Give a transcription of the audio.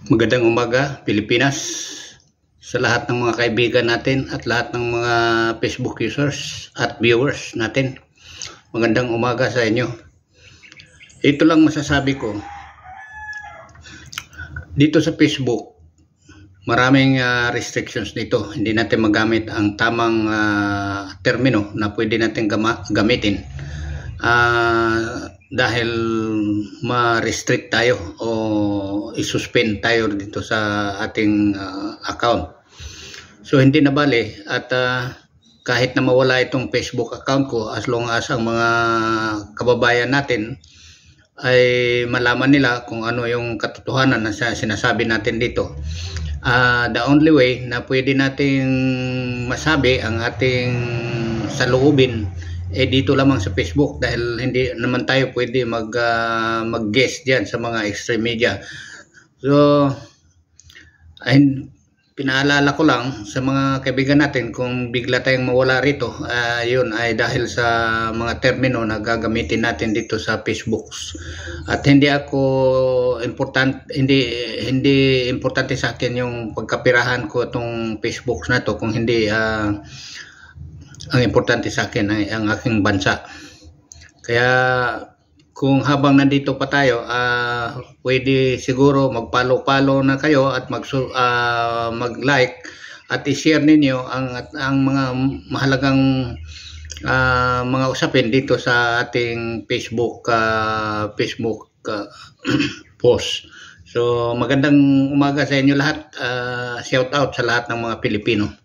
Magandang umaga, Pilipinas, sa lahat ng mga kaibigan natin at lahat ng mga Facebook users at viewers natin. Magandang umaga sa inyo. Ito lang masasabi ko. Dito sa Facebook, maraming restrictions dito. Hindi natin magamit ang tamang termino na pwede natin gamitin. Dahil ma-restrict tayo o i-suspend tayo dito sa ating account. So hindi na bale at kahit na mawala itong Facebook account ko, as long as ang mga kababayan natin ay malaman nila kung ano yung katotohanan na sinasabi natin dito. The only way na pwede nating masabi ang ating saloobin dito lamang sa Facebook, dahil hindi naman tayo pwede mag-guess diyan sa mga extreme media. So pinaalala ko lang sa mga kaibigan natin, kung bigla tayong mawala rito, yun ay dahil sa mga termino na gagamitin natin dito sa Facebook. At hindi importante sa akin yung pagkapirahan ko itong Facebook na to, kung hindi ang importante sa akin ay ang aking bansa. Kaya kung habang nandito pa tayo, pwede siguro mag-follow na kayo at mag-like at i-share ninyo ang mga mahalagang mga usapin dito sa ating Facebook post. So magandang umaga sa inyo lahat. Shout out sa lahat ng mga Pilipino.